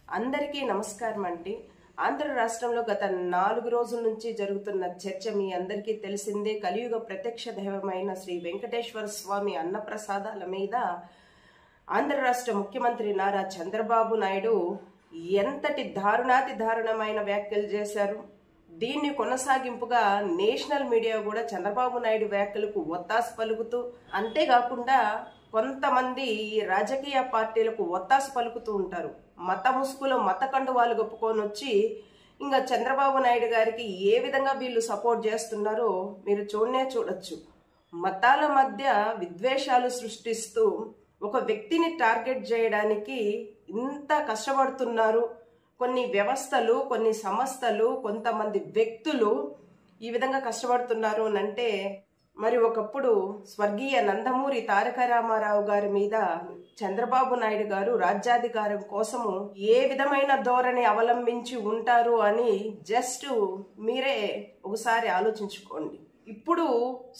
అందరికీ నమస్కారం అండి. ఆంధ్ర రాష్ట్రంలో గత 4 రోజుల నుంచి జరుగుతున్న చర్చ మీ అందరికీ తెలిసిందే. కలియుగ ప్రత్యక్ష దైవమైన శ్రీ వెంకటేశ్వర స్వామి అన్నప్రసాదాల మీద ఆంధ్ర రాష్ట్ర ముఖ్యమంత్రి నారా చంద్రబాబు నాయుడు ఎంతటి దారుణాతి దారుణమైన వ్యాఖ్యలు చేశారు. దీన్ని కొనసాగింపుగా నేషనల్ మీడియా కూడా చంద్రబాబు నాయుడు వ్యాఖ్యలకు ఒత్తాసు పలుకుతూ, అంతేకాకుండా కొంతమంది రాజకీయ పార్టీలకు ఒత్తాసు పలుకుతూ ఉంటారు. మత ముసుగులో మత కండువాలు గొప్పుకొని వచ్చి ఇంకా చంద్రబాబు నాయుడు గారికి ఏ విధంగా వీళ్ళు సపోర్ట్ చేస్తున్నారో మీరు చూడొచ్చు. మతాల మధ్య విద్వేషాలు సృష్టిస్తూ ఒక వ్యక్తిని టార్గెట్ చేయడానికి ఇంత కష్టపడుతున్నారు. కొన్ని వ్యవస్థలు, కొన్ని సంస్థలు, కొంతమంది వ్యక్తులు ఈ విధంగా కష్టపడుతున్నారు అంటే మరి ఒకప్పుడు స్వర్గీయ నందమూరి తారక రామారావు గారి మీద చంద్రబాబు నాయుడు గారు రాజ్యాధికారం కోసము ఏ విధమైన ధోరణి అవలంబించి ఉంటారు అని జస్ట్ మీరే ఒకసారి ఆలోచించుకోండి. ఇప్పుడు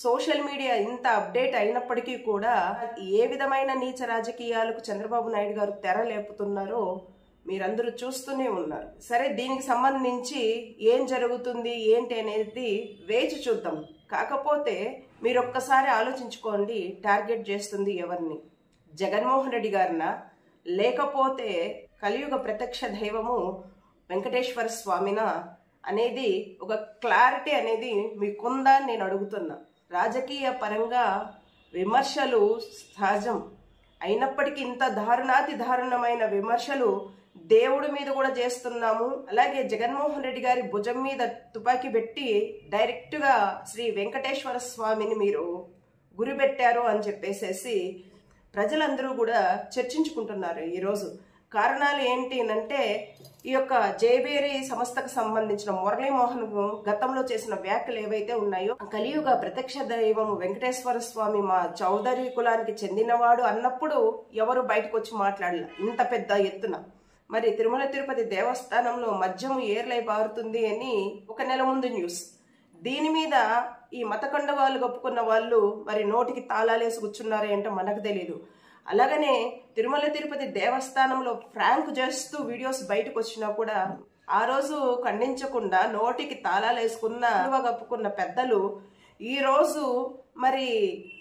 సోషల్ మీడియా ఇంత అప్డేట్ అయినప్పటికీ కూడా ఏ విధమైన నీచ రాజకీయాలకు చంద్రబాబు నాయుడు గారు తెరలేపుతున్నారో మీరందరూ చూస్తూనే ఉన్నారు. సరే, దీనికి సంబంధించి ఏం జరుగుతుంది ఏంటి అనేది వేచి చూద్దాం. కాకపోతే మీరు ఒక్కసారి ఆలోచించుకోండి, టార్గెట్ చేస్తుంది ఎవరిని? జగన్మోహన్ రెడ్డి గారినా, లేకపోతే కలియుగ ప్రత్యక్ష దైవము వెంకటేశ్వర స్వామినా అనేది ఒక క్లారిటీ అనేది మీకుందా అని నేను అడుగుతున్నా. రాజకీయ పరంగా విమర్శలు సహజం అయినప్పటికీ ఇంత దారుణాతి దారుణమైన విమర్శలు దేవుడి మీద కూడా చేస్తున్నాము. అలాగే జగన్మోహన్ రెడ్డి గారి భుజం మీద తుపాకీ పెట్టి డైరెక్ట్ గా శ్రీ వెంకటేశ్వర స్వామిని మీరు గురిపెట్టారు అని చెప్పేసేసి ప్రజలందరూ కూడా చర్చించుకుంటున్నారు ఈరోజు. కారణాలు ఏంటి అంటే ఈ యొక్క జేబేరి సంస్థకు సంబంధించిన మురళీమోహన్ గతంలో చేసిన వ్యాఖ్యలు ఏవైతే ఉన్నాయో, కలియుగ ప్రత్యక్ష దైవం వెంకటేశ్వర స్వామి మా చౌదరి కులానికి చెందినవాడు అన్నప్పుడు ఎవరు బయటకు వచ్చి మాట్లాడలే ఇంత పెద్ద ఎత్తున. మరి తిరుమల తిరుపతి దేవస్థానంలో మద్యము ఏర్లై పారుతుంది అని ఒక నెల ముందు న్యూస్. దీని మీద ఈ మతకండ వాళ్ళు గొప్పుకున్న వాళ్ళు మరి నోటికి తాళాలేసి కూర్చున్నారే ఏంటో మనకు తెలియదు. అలాగనే తిరుమల తిరుపతి దేవస్థానంలో ఫ్రాంక్ చేస్తూ వీడియోస్ బయటకు వచ్చినా కూడా ఆ రోజు ఖండించకుండా నోటికి తాళాలు వేసుకున్న గప్పుకున్న పెద్దలు ఈ రోజు మరి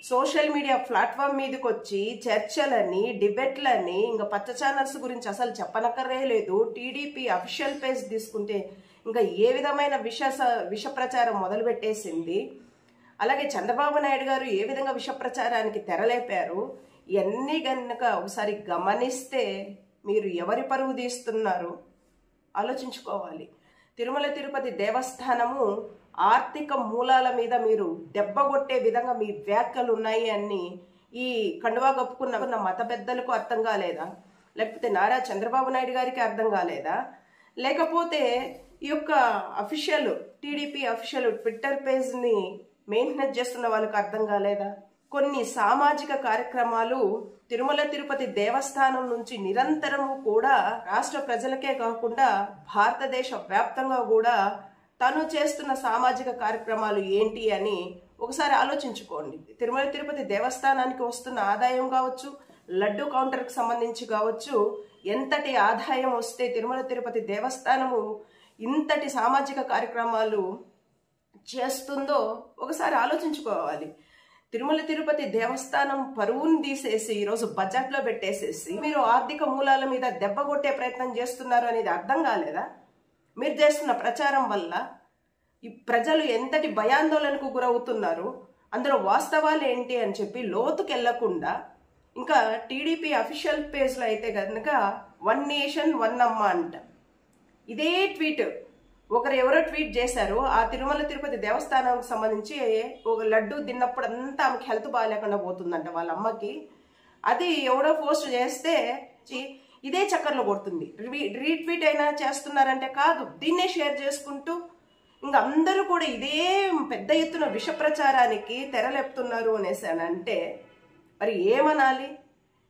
సోషల్ మీడియా ప్లాట్ఫామ్ మీదకి వచ్చి చర్చలని, డిబేట్లని, ఇంకా పచ్చ ఛానల్స్ గురించి అసలు చెప్పనక్కరే లేదు. టీడీపీ అఫీషియల్ పేజ్ తీసుకుంటే ఇంకా ఏ విధమైన విష ప్రచారం మొదలు పెట్టేసింది. అలాగే చంద్రబాబు నాయుడు గారు ఏ విధంగా విష ప్రచారానికి తెరలేపారు. ఇవన్నీ కనుక ఒకసారి గమనిస్తే మీరు ఎవరి పరువు తీస్తున్నారు ఆలోచించుకోవాలి. తిరుమల తిరుపతి దేవస్థానము ఆర్థిక మూలాల మీద మీరు దెబ్బ కొట్టే విధంగా మీ వ్యాఖ్యలు ఉన్నాయి అని ఈ కండువా కప్పుకున్న మత పెద్దలకు అర్థం కాలేదా? లేకపోతే నారా చంద్రబాబు నాయుడు గారికి అర్థం కాలేదా? లేకపోతే ఈ యొక్క official TDP official Twitter page ని మెయింటెనెన్స్ చేస్తున్న వాళ్ళకి అర్థం కాలేదా? కొన్ని సామాజిక కార్యక్రమాలు తిరుమల తిరుపతి దేవస్థానం నుంచి నిరంతరము కూడా రాష్ట్ర ప్రజలకే కాకుండా భారతదేశ వ్యాప్తంగా కూడా తను చేస్తున్న సామాజిక కార్యక్రమాలు ఏంటి అని ఒకసారి ఆలోచించుకోండి. తిరుమల తిరుపతి దేవస్థానానికి వస్తున్న ఆదాయం కావచ్చు, లడ్డు కౌంటర్కి సంబంధించి కావచ్చు, ఎంతటి ఆదాయం వస్తే తిరుమల తిరుపతి దేవస్థానము ఇంతటి సామాజిక కార్యక్రమాలు చేస్తుందో ఒకసారి ఆలోచించుకోవాలి. తిరుమల తిరుపతి దేవస్థానం పరువును తీసేసి ఈరోజు బడ్జెట్లో పెట్టేసేసి మీరు ఆర్థిక మూలాల మీద దెబ్బ కొట్టే ప్రయత్నం చేస్తున్నారు అనేది అర్థం కాలేదా? మీరు చేస్తున్న ప్రచారం వల్ల ఈ ప్రజలు ఎంతటి భయాందోళనకు గురవుతున్నారు, అందులో వాస్తవాలు ఏంటి అని చెప్పి లోతుకెళ్లకుండా ఇంకా టీడీపీ అఫీషియల్ పేజ్లో అయితే కనుక 1 నేషన్ 1 అమ్మ అంట. ఇదే ట్వీట్ ఒకరు ఎవరో ట్వీట్ చేశారు. ఆ తిరుమల తిరుపతి దేవస్థానానికి సంబంధించి ఒక లడ్డు తిన్నప్పుడు అంతా ఆమెకి హెల్త్ బాగాలేకుండా పోతుందంట వాళ్ళ అమ్మకి. అది ఎవడో పోస్ట్ చేస్తే ఇదే చక్కర్లో కొడుతుంది. రీట్వీట్ అయినా చేస్తున్నారంటే కాదు, దీన్నే షేర్ చేసుకుంటూ ఇంకా అందరూ కూడా ఇదే పెద్ద ఎత్తున విష ప్రచారానికి తెరలేపుతున్నారు అనేసానంటే మరి ఏమనాలి?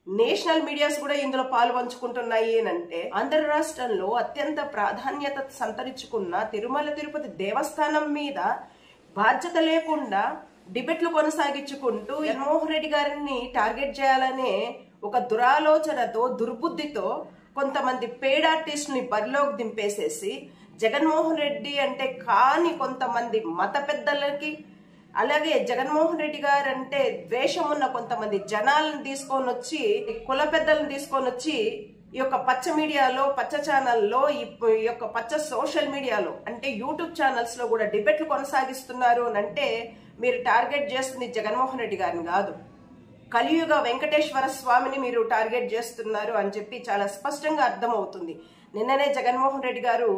నేషనల్ మీడియాస్ కూడా ఇందులో పాలు పంచుకుంటున్నాయి అంటే ఆంధ్ర రాష్ట్రంలో అత్యంత ప్రాధాన్యత సంతరించుకున్న తిరుమల తిరుపతి దేవస్థానం మీద బాధ్యత లేకుండా డిబేట్లు కొనసాగించుకుంటూ జగన్మోహన్ రెడ్డి గారిని టార్గెట్ చేయాలనే ఒక దురాలోచనతో, దుర్బుద్ధితో కొంతమంది పెయిడ్ ఆర్టిస్టుని బరిలోకి దింపేసేసి జగన్మోహన్ రెడ్డి అంటే కాని కొంతమంది మత పెద్దలకి, అలాగే జగన్మోహన్ రెడ్డి గారు అంటే ద్వేషం ఉన్న కొంతమంది జనాలను తీసుకొని వచ్చి, కుల పెద్దలను తీసుకొని వచ్చి ఈ యొక్క పచ్చ మీడియాలో, పచ్చ ఛానల్లో, ఈ యొక్క పచ్చ సోషల్ మీడియాలో అంటే యూట్యూబ్ ఛానల్స్ లో కూడా డిబేట్లు కొనసాగిస్తున్నారు అని అంటే మీరు టార్గెట్ చేస్తుంది జగన్మోహన్ రెడ్డి గారిని కాదు, కలియుగ వెంకటేశ్వర స్వామిని మీరు టార్గెట్ చేస్తున్నారు అని చెప్పి చాలా స్పష్టంగా అర్థమవుతుంది. నిన్ననే జగన్మోహన్ రెడ్డి గారు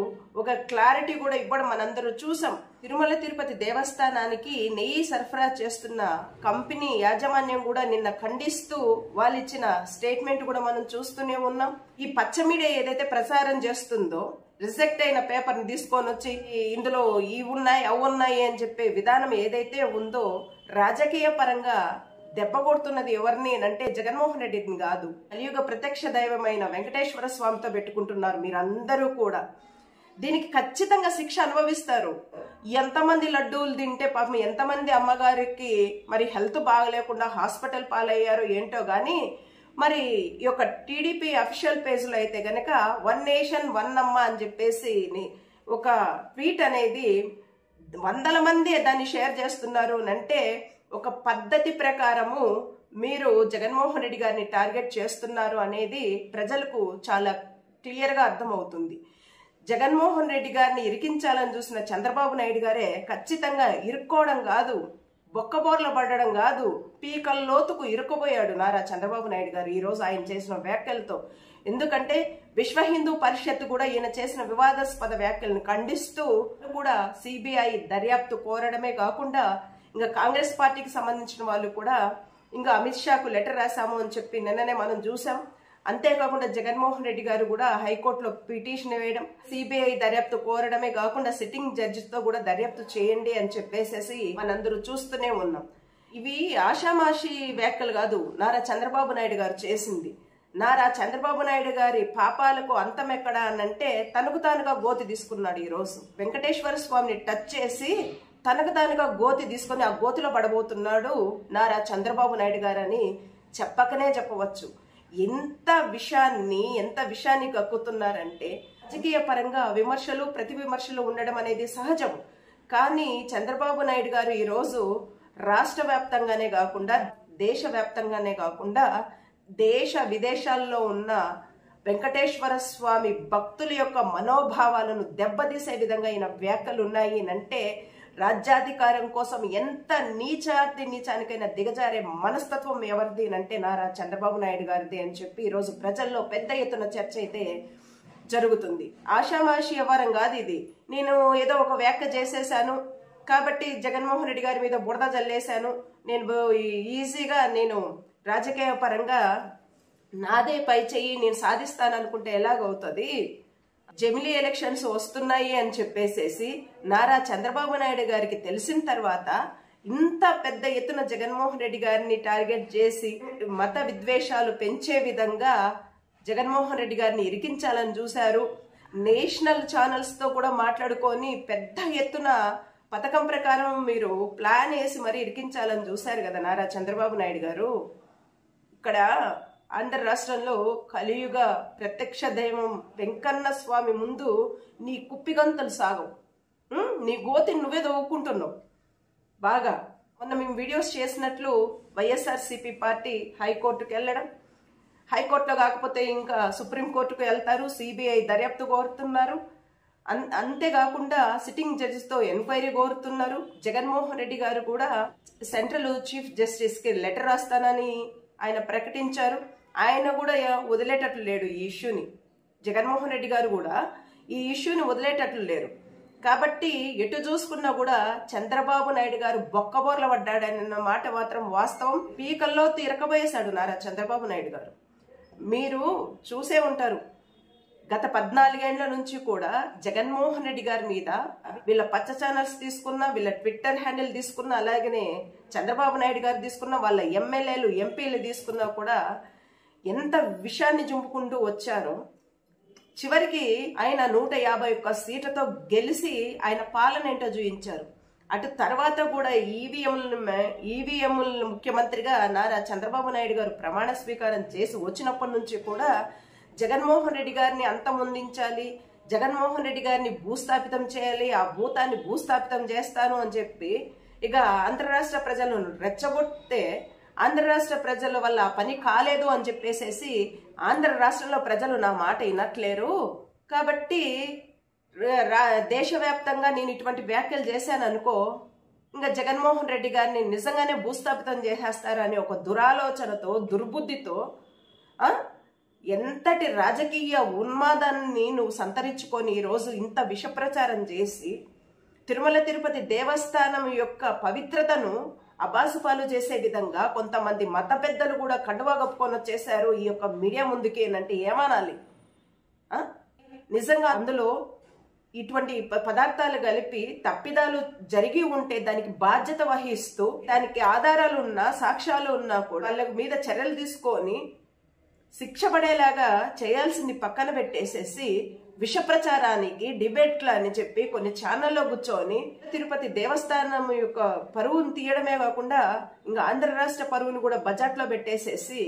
ఒక క్లారిటీ కూడా ఇవ్వడం మనందరూ చూసాం. తిరుమల తిరుపతి దేవస్థానానికి నెయ్యి సరఫరా చేస్తున్న కంపెనీ యాజమాన్యం కూడా నిన్న ఖండిస్తూ వాళ్ళు ఇచ్చిన స్టేట్మెంట్ కూడా మనం చూస్తూనే ఉన్నాం. ఈ పచ్చ మీడియా ఏదైతే ప్రసారం చేస్తుందో, రిజెక్ట్ అయిన పేపర్ ని తీసుకొని వచ్చి ఇందులో ఇవి ఉన్నాయి అవి ఉన్నాయి అని చెప్పే విధానం ఏదైతే ఉందో, రాజకీయ పరంగా దెబ్బ కొడుతున్నది ఎవరిని అంటే జగన్మోహన్ రెడ్డిని కాదు, కలియుగ ప్రత్యక్ష దైవమైన వెంకటేశ్వర స్వామితో పెట్టుకుంటున్నారు మీరందరూ కూడా. దీనికి ఖచ్చితంగా శిక్ష అనుభవిస్తారు. ఎంతమంది లడ్డూలు తింటే పాపం ఎంతమంది అమ్మగారికి మరి హెల్త్ బాగలేకుండా హాస్పిటల్ పాలయ్యారో ఏంటో గానీ, మరి ఈ యొక్క టీడీపీ అఫీషియల్ పేజ్ లో అయితే గనక 1 నేషన్ 1 అమ్మ అని చెప్పేసి ఒక ట్వీట్ అనేది వందల మంది దాన్ని షేర్ చేస్తున్నారు అంటే ఒక పద్ధతి ప్రకారము మీరు జగన్మోహన్ రెడ్డి గారిని టార్గెట్ చేస్తున్నారు అనేది ప్రజలకు చాలా క్లియర్ గా అర్థమవుతుంది. జగన్మోహన్ రెడ్డి గారిని ఇరికించాలని చూసిన చంద్రబాబు నాయుడు గారే ఖచ్చితంగా ఇరుక్కోవడం కాదు, బొక్కబోర్ల పడడం కాదు, పీకల లోతుకు ఇరుక్కుపోయాడు నారా చంద్రబాబు నాయుడు గారు ఈ రోజు ఆయన చేసిన వ్యాఖ్యలతో. ఎందుకంటే విశ్వ హిందూ పరిషత్ కూడా ఈయన చేసిన వివాదాస్పద వ్యాఖ్యలను ఖండిస్తూ కూడా సిబిఐ దర్యాప్తు కోరడమే కాకుండా ఇంకా కాంగ్రెస్ పార్టీకి సంబంధించిన వాళ్ళు కూడా ఇంకా అమిత్ షాకు లెటర్ రాశాము అని చెప్పి నిన్ననే మనం చూసాం. అంతేకాకుండా జగన్మోహన్ రెడ్డి గారు కూడా హైకోర్టులో పిటిషన్ వేయడం, సిబిఐ దర్యాప్తు కోరడమే కాకుండా సిట్టింగ్ జడ్జితో కూడా దర్యాప్తు చేయండి అని చెప్పేసేసి మనందరూ చూస్తూనే ఉన్నాం. ఇవి ఆషామాషి వ్యాఖ్యలు కాదు నారా చంద్రబాబు నాయుడు గారు చేసింది. నారా చంద్రబాబు నాయుడు గారి పాపాలకు అంతం ఎక్కడ అనంటే తనకు తానుగా గోతి తీసుకున్నాడు. ఈ రోజు వెంకటేశ్వర స్వామిని టచ్ చేసి తనకు తానుగా గోతి తీసుకొని ఆ గోతిలో పడబోతున్నాడు నారా చంద్రబాబు నాయుడు గారని చెప్పకనే చెప్పవచ్చు. ఎంత విషయాన్ని కక్కుతున్నారంటే, రాజకీయ పరంగా విమర్శలు ప్రతి విమర్శలు ఉండడం అనేది సహజం. కానీ చంద్రబాబు నాయుడు గారు ఈరోజు రాష్ట్ర వ్యాప్తంగానే కాకుండా దేశవ్యాప్తంగానే కాకుండా దేశ విదేశాల్లో ఉన్న వెంకటేశ్వర స్వామి భక్తుల యొక్క మనోభావాలను దెబ్బతీసే విధంగా అయిన వ్యాఖ్యలు ఉన్నాయి అంటే రాజ్యాధికారం కోసం ఎంత నీచానికైనా దిగజారే మనస్తత్వం ఎవరిది అంటే నారా చంద్రబాబు నాయుడు గారిది అని చెప్పి ఈరోజు ప్రజల్లో పెద్ద ఎత్తున చర్చ అయితే జరుగుతుంది. ఆషామాషి వ్యవహారం కాదు ఇది. నేను ఏదో ఒక వ్యాఖ్య చేసేసాను కాబట్టి జగన్మోహన్ రెడ్డి గారి మీద బురద జల్లేశాను, నేను ఈజీగా నేను రాజకీయ పరంగా నాదే పై చెయ్యి నేను సాధిస్తాననుకుంటే ఎలాగవుతుంది? జమిలీ ఎలక్షన్స్ వస్తున్నాయి అని చెప్పేసేసి నారా చంద్రబాబు నాయుడు గారికి తెలిసిన తర్వాత ఇంత పెద్ద ఎత్తున జగన్మోహన్ రెడ్డి గారిని టార్గెట్ చేసి మత విద్వేషాలు పెంచే విధంగా జగన్మోహన్ రెడ్డి గారిని ఇరికించాలని చూశారు. నేషనల్ ఛానల్స్ తో కూడా మాట్లాడుకొని పెద్ద ఎత్తున పథకం ప్రకారం మీరు ప్లాన్ వేసి మరీ ఇరికించాలని చూశారు కదా నారా చంద్రబాబు నాయుడు గారు. ఇక్కడ ఆంధ్ర రాష్ట్రంలో కలియుగ ప్రత్యక్ష దైవం వెంకన్న స్వామి ముందు నీ కుప్పిగంతలు సాగవు, నీ గోతిని నువ్వే దవ్వుకుంటున్నావు బాగా. మొన్న మేము వీడియోస్ చేసినట్లు వైఎస్ఆర్సీపీ పార్టీ హైకోర్టుకు వెళ్ళడం, హైకోర్టులో కాకపోతే ఇంకా సుప్రీంకోర్టుకు వెళ్తారు, సిబిఐ దర్యాప్తు కోరుతున్నారు. అంతేకాకుండా సిట్టింగ్ జడ్జితో ఎంక్వైరీ కోరుతున్నారు. జగన్మోహన్ రెడ్డి గారు కూడా సెంట్రల్ చీఫ్ జస్టిస్ కి లెటర్ రాస్తానని ఆయన ప్రకటించారు. ఆయన కూడా వదిలేటట్లు లేడు ఈ ఇష్యూని. జగన్మోహన్ రెడ్డి గారు కూడా ఈ ఇష్యూని వదిలేటట్లు లేరు. కాబట్టి ఎటు చూసుకున్నా కూడా చంద్రబాబు నాయుడు గారు బొక్కబోర్ల పడ్డాడన్న మాట మాత్రం వాస్తవం. పీకల్లో తిరకబోయేశాడు నారా చంద్రబాబు నాయుడు గారు. మీరు చూసే ఉంటారు, గత 14 ఏళ్ల నుంచి కూడా జగన్మోహన్ రెడ్డి గారి మీద వీళ్ళ పచ్చ ఛానల్స్ తీసుకున్నా, వీళ్ళ ట్విట్టర్ హ్యాండిల్ తీసుకున్నా, అలాగనే చంద్రబాబు నాయుడు గారు తీసుకున్నా, వాళ్ళ ఎమ్మెల్యేలు ఎంపీలు తీసుకున్నా కూడా ఎంత విషయాన్ని చుంపుకుంటూ వచ్చారో చివరికి ఆయన 151 సీట్లతో గెలిచి ఆయన పాలన ఏంటో చూపించారు. అటు తర్వాత కూడా ఈవీఎంల ముఖ్యమంత్రిగా నారా చంద్రబాబు నాయుడు గారు ప్రమాణ స్వీకారం చేసి వచ్చినప్పటి నుంచి కూడా జగన్మోహన్ రెడ్డి గారిని అంతమొందించాలి, జగన్మోహన్ రెడ్డి గారిని భూస్థాపితం చేయాలి, ఆ భూతాన్ని భూస్థాపితం చేస్తాను అని చెప్పి ఇక ఆంధ్ర రాష్ట్ర ప్రజలను రెచ్చగొట్టే ఆంధ్ర రాష్ట్ర ప్రజల వల్ల పని కాలేదు అని చెప్పేసేసి ఆంధ్ర రాష్ట్రంలో ప్రజలు నా మాట వినట్లేరు కాబట్టి దేశవ్యాప్తంగా నేను ఇటువంటి వ్యాఖ్యలు చేశాను అనుకో, ఇంకా జగన్మోహన్ రెడ్డి గారిని నిజంగానే భూస్థాపితం చేసేస్తారని ఒక దురాలోచనతో దుర్బుద్ధితో ఎంతటి రాజకీయ ఉన్మాదాన్ని నువ్వు సంతరించుకొని ఈరోజు ఇంత విషప్రచారం చేసి తిరుమల తిరుపతి దేవస్థానం యొక్క పవిత్రతను అబాసుపాలు చేసే విధంగా కొంతమంది మత పెద్దలు కూడా కండువా కప్పుకొని వచ్చేసారు ఈ యొక్క మీడియా ముందుకి అంటే ఏమనాలి? నిజంగా అందులో ఇటువంటి పదార్థాలు కలిపి తప్పిదాలు జరిగి ఉంటే దానికి బాధ్యత వహిస్తూ దానికి ఆధారాలు ఉన్నా సాక్ష్యాలు ఉన్నా కూడా వాళ్ళ మీద చర్యలు తీసుకొని శిక్ష పడేలాగా చేయాల్సింది పక్కన పెట్టేసేసి విష ప్రచారానికి డిబేట్లు అని చెప్పి కొన్ని ఛానల్లో కూర్చొని తిరుపతి దేవస్థానం యొక్క పరువును తీయడమే కాకుండా ఇంకా ఆంధ్ర రాష్ట్ర పరువును కూడా బడ్జెట్లో పెట్టేసేసి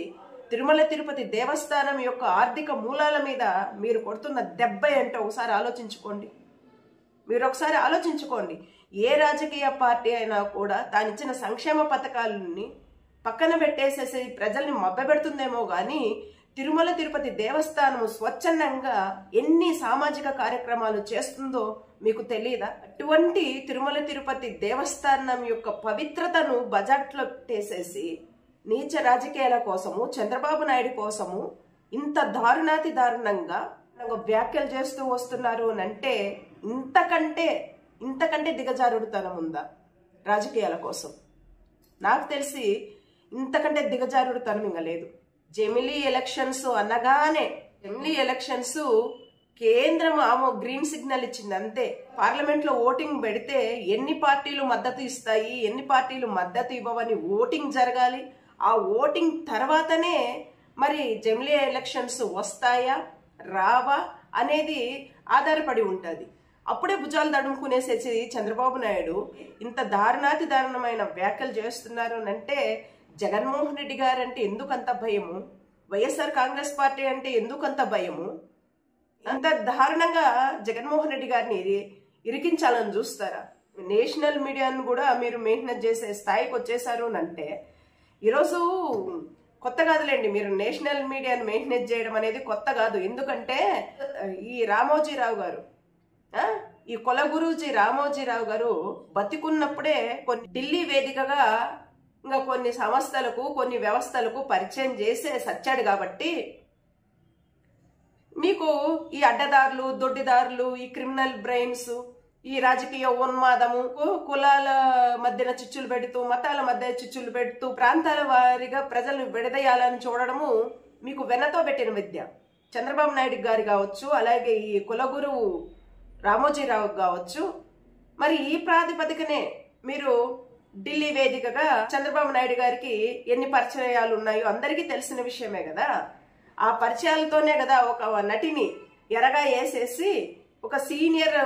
తిరుమల తిరుపతి దేవస్థానం యొక్క ఆర్థిక మూలాల మీద మీరు కొడుతున్న దెబ్బ ఏంటో ఒకసారి ఆలోచించుకోండి. మీరు ఒకసారి ఆలోచించుకోండి. ఏ రాజకీయ పార్టీ అయినా కూడా తానిచ్చిన సంక్షేమ పథకాలని పక్కన పెట్టేసేసి ప్రజల్ని మభ్యపెడుతుందేమో కానీ తిరుమల తిరుపతి దేవస్థానం స్వచ్ఛందంగా ఎన్ని సామాజిక కార్యక్రమాలు చేస్తుందో మీకు తెలియదా? అటువంటి తిరుమల తిరుపతి దేవస్థానం యొక్క పవిత్రతను బజాట్లో పెట్టేసేసి నీచ రాజకీయాల కోసము చంద్రబాబు నాయుడు కోసము ఇంత దారుణాతి దారుణంగా వ్యాఖ్యలు చేస్తూ వస్తున్నారు అంటే ఇంతకంటే దిగజారుడుతనం ఉందా రాజకీయాల కోసం? నాకు తెలిసి ఇంతకంటే దిగజారుడుతనం ఇంకా లేదు. జమిలీ ఎలక్షన్స్ అనగానే జమిలీ ఎలక్షన్స్ కేంద్రం గ్రీన్ సిగ్నల్ ఇచ్చింది అంతే. పార్లమెంట్ లో ఓటింగ్ పెడితే ఎన్ని పార్టీలు మద్దతు ఇస్తాయి, ఎన్ని పార్టీలు మద్దతు ఇవ్వవని ఓటింగ్ జరగాలి. ఆ ఓటింగ్ తర్వాతనే మరి జమిలీ ఎలక్షన్స్ వస్తాయా రావా అనేది ఆధారపడి ఉంటుంది. అప్పుడే భుజాలు తడుముకునేసేసి చంద్రబాబు నాయుడు ఇంత దారుణాతి దారుణమైన వ్యాఖ్యలు చేస్తున్నారు అంటే జగన్మోహన్ రెడ్డి గారు అంటే ఎందుకంత భయము, వైఎస్ఆర్ కాంగ్రెస్ పార్టీ అంటే ఎందుకంత భయము, అంత దారుణంగా జగన్మోహన్ రెడ్డి గారిని ఇరికించాలని చూస్తారా? నేషనల్ మీడియాను కూడా మీరు మెయింటైన్ చేసే స్థాయికి వచ్చేసారు అంటే ఈరోజు కొత్త కాదులేండి. మీరు నేషనల్ మీడియాను మెయింటైన్ చేయడం అనేది కొత్త కాదు. ఎందుకంటే ఈ రామోజీరావు గారు ఈ కొలగురూజీ రామోజీరావు గారు బతికున్నప్పుడే కొన్ని ఢిల్లీ వేదికగా ఇంకా కొన్ని సంస్థలకు కొన్ని వ్యవస్థలకు పరిచయం చేసే సచ్చాడు కాబట్టి మీకు ఈ అడ్డదారులు దొడ్డిదారులు ఈ క్రిమినల్ బ్రెయిన్స్ ఈ రాజకీయ ఉన్మాదము కులాల మధ్యన చిచ్చులు పెడుతూ మతాల మధ్య చిచ్చులు పెడుతూ ప్రాంతాల వారిగా ప్రజలను విడదీయాలని చూడడము మీకు వెన్నతో పెట్టిన విద్య. చంద్రబాబు నాయుడు గారు కావచ్చు, అలాగే ఈ కులగురు రామోజీరావు కావచ్చు. మరి ఈ ప్రాతిపదికనే మీరు ఢిల్లీ వేదికగా చంద్రబాబు నాయుడు గారికి ఎన్ని పరిచయాలు ఉన్నాయో అందరికీ తెలిసిన విషయమే కదా. ఆ పరిచయాలతోనే కదా ఒక నటిని ఎరగా వేసేసి ఒక సీనియర్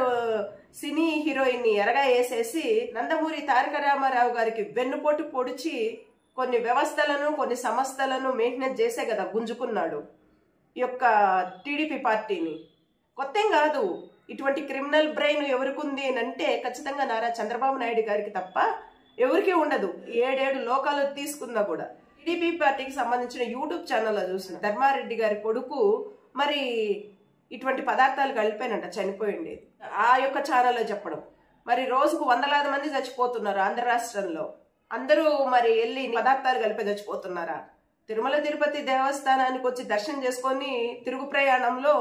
సినీ హీరోయిన్ ని ఎరగా వేసేసి నందమూరి తారక రామారావు గారికి వెన్నుపోటు పొడిచి కొన్ని వ్యవస్థలను కొన్ని సంస్థలను మెయింటైన్ చేసే కదా గుంజుకున్నాడు ఈ యొక్క టీడీపీ పార్టీని. కొత్తేం కాదు. ఇటువంటి క్రిమినల్ బ్రెయిన్ ఎవరికి ఉంది అంటే ఖచ్చితంగా నారా చంద్రబాబు నాయుడు గారికి తప్ప ఎవరికి ఉండదు. 7 లోకాలు తీసుకున్నా కూడా టీడీపీ పార్టీకి సంబంధించిన యూట్యూబ్ ఛానల్లో చూసిన ధర్మారెడ్డి గారి కొడుకు మరి ఇటువంటి పదార్థాలు కలిపానంట చనిపోయింది. ఆ యొక్క ఛానల్లో చెప్పడం మరి రోజుకు వందలాది మంది చచ్చిపోతున్నారు ఆంధ్ర రాష్ట్రంలో. అందరూ మరి వెళ్ళి పదార్థాలు కలిపి చచ్చిపోతున్నారా? తిరుమల తిరుపతి దేవస్థానానికి వచ్చి దర్శనం చేసుకొని తిరుగు ప్రయాణంలో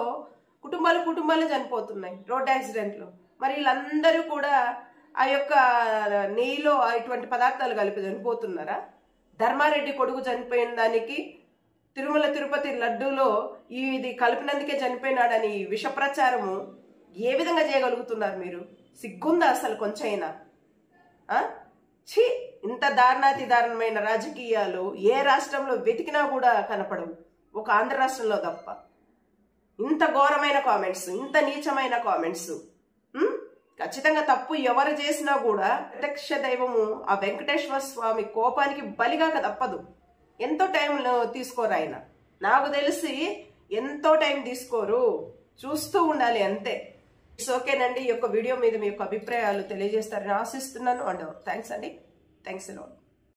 కుటుంబాలు చనిపోతున్నాయి రోడ్ యాక్సిడెంట్లు. మరి వీళ్ళందరూ కూడా ఆ యొక్క నెయ్యిలో ఇటువంటి పదార్థాలు కలిపి చనిపోతున్నారా? ధర్మారెడ్డి కొడుకు చనిపోయిన దానికి తిరుమల తిరుపతి లడ్డూలో ఇది కలిపినందుకే చనిపోయినాడని విష ప్రచారము ఏ విధంగా చేయగలుగుతున్నారు మీరు? సిగ్గుందా అసలు కొంచెమైనా? ఛీ, ఇంత దారుణాతి దారుణమైన రాజకీయాలు ఏ రాష్ట్రంలో వెతికినా కూడా కనపడవు, ఒక ఆంధ్ర రాష్ట్రంలో తప్ప. ఇంత ఘోరమైన కామెంట్స్, ఇంత నీచమైన కామెంట్స్. ఖచ్చితంగా తప్పు ఎవరు చేసినా కూడా ప్రత్యక్ష దైవము ఆ వెంకటేశ్వర స్వామి కోపానికి బలిగాక తప్పదు. ఎంతో టైంలో తీసుకోరు ఆయన. నాకు తెలిసి ఎంతో టైం తీసుకోరు, చూస్తూ ఉండాలి అంతే. ఇట్స్ ఓకేనండి. ఈ యొక్క వీడియో మీద మీ యొక్క అభిప్రాయాలు తెలియజేస్తారని ఆశిస్తున్నాను. అండ్ థ్యాంక్స్ అండి. Thanks a lot.